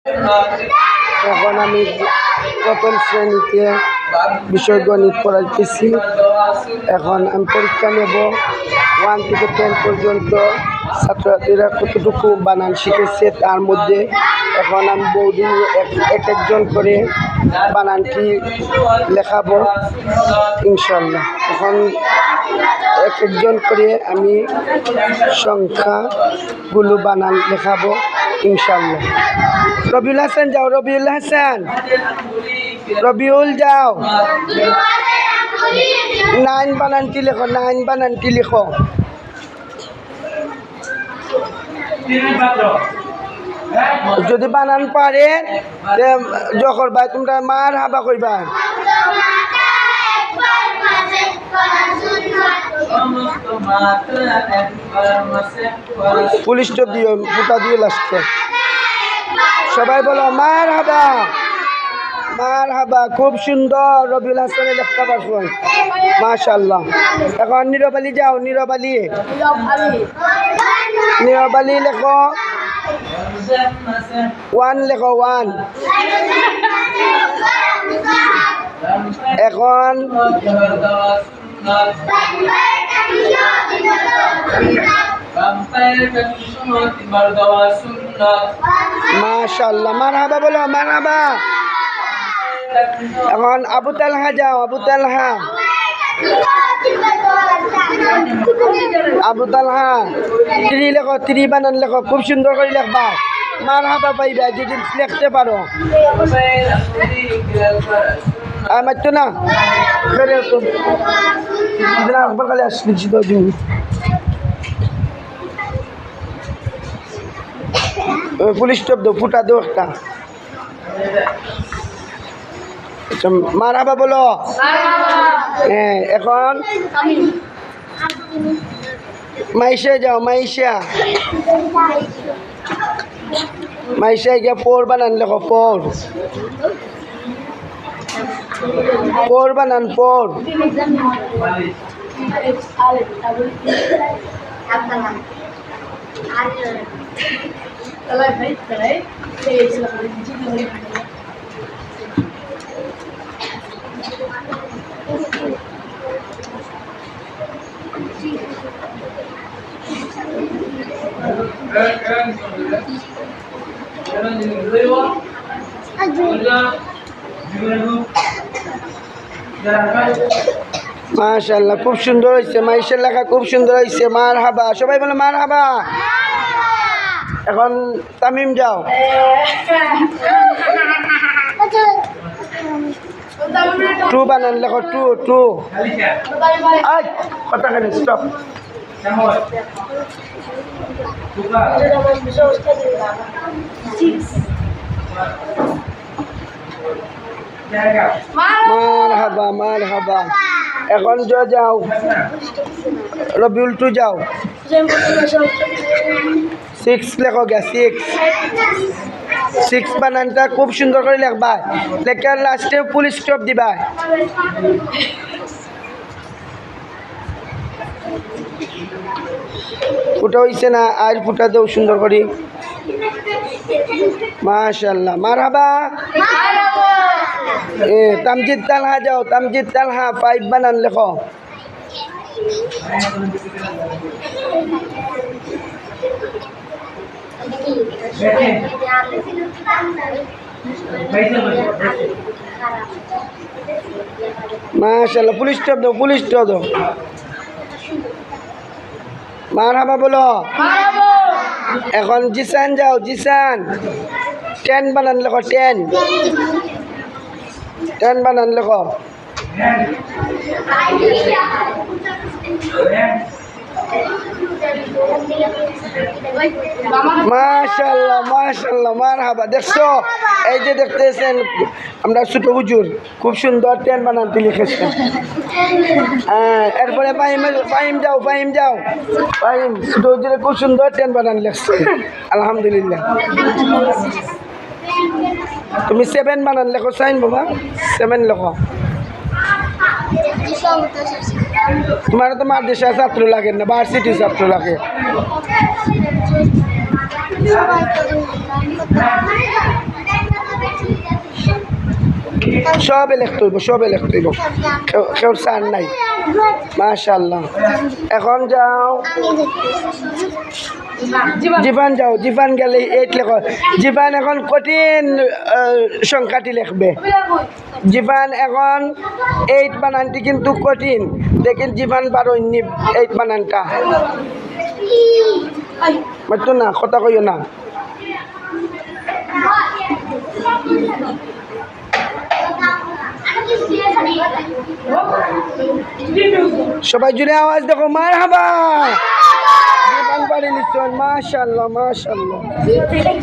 এখন আমি প্রথম শ্রেণীতে বিষয় গণিত পড়াইতেছি। এখন আমি পরীক্ষা নেব 1 থেকে 10 পর্যন্ত ছাত্রছাত্রীরা কতটুকু বানান শিখেছে তার মধ্যে। এখন আমি বৌদি এক একজন করে বানানটি লেখাবো ইনশাল্লাহ। এখন এক একজন করে আমি সংখ্যাগুলো বানান লেখাবো ইনশাল্লাহ। রবিউল হাসান যাও, রবিউল হাসান, রবিউল যাও, 9 বানানটি লেখো, 9 বানানটি লেখো। যদি বানান পারে জখর ভাই তোমরা মার হাবা কইবা। পুলিশ স্টপ দিও, ফুটা দিয়ে লাস্টে সবাই বলো মার হাবা, মার হাবা। খুব সুন্দর রবিউল হাসানের লেখা পারছেন, মাশাআল্লাহ। এখন নীরবালি যাও, নীরবালি, নীরবালি লেখো 1 লেখো 1। এখন মাশাআল্লাহ, মারহাবা বলো, মারহাবা। এখন আবু তালহা যাও, আবু তালহা, আবু তালহা 3 লেখো, 3 বানান লেখো, খুব সুন্দর করে লেখবা, মারহাবা পাইবা যদি লিখতে পারো। আমার তো না খালি আসছি তো দিন। পুলিশ স্টপ দো, ফুটা দো একটা। মারহাবা বলো। হ্যাঁ, এখন মাইশা যাও, মাইশা, মাইশা গিয়ে 4 বানান লেখো, 4 বানান, 4। মাশাআল্লাহ, খুব সুন্দর হয়েছে, মাইশের লেখা খুব সুন্দর হয়েছে, মারহাবা। সবাই বলো মারহাবা। এখন তামিম যাও, টু বানান লেখো, 2। আই কথা কেন, স্টপ। মারহাবা, মারহাবা। এখন যাও রবিউল 2 যাও, 6 লেখো গে, 6 বানানটা খুব সুন্দর করে লেখবা, লেখার লাস্টে পুলিশ স্টপ দিবা। ফুটা হইছে না, আর ফুটা দেও সুন্দর করে, মাশাআল্লাহ, মারহাবা। তামজিদ তালহা যাও, তামজিদ তালহা 5 বানান লেখো। মাশাআল্লাহ, পুলিশ স্টপ দাও, পুলিশ স্টপ দাও। মারহাবা বলো। এখন জিসান যাও, জিসান 10 বানান লেখো, 10 বানান লেখো। মাশাআল্লাহ, মাশাআল্লাহ, মারহাবা। দেখছো, এই যে দেখতেছেন আমরা ছোট হুজুর খুব সুন্দর 10 বানানটি লিখেছেন। এরপরে ফাহিম যাও, ফাহিম যাও, ফাহিম ছোট হুজুরে খুব সুন্দর 10 বানান লিখছে, আলহামদুলিল্লাহ। তুমি 7 বানান লেখো, সাইন বাবা 7 লেখো। তোমার তো মাদ্রাসা ছাত্র লাগে না, ভার্সিটি ছাত্র লাগে। সবে লিখতে হইব কেউ সার নাই মাশাআল্লাহ এখন যাও জীবন গেলে 8 লেখ জীবন এখন কঠিন সংখ্যাটি লিখবে জীবন এখন 8 বানানটি কিন্তু কঠিন দেখেন জীবন 8 বানানটা মাত্র না কথা কইও না সবাই জুড়ে আওয়াজ দেখো মারহাবা জীবন বাড়ি নিশ্চয় মাশাআল্লাহ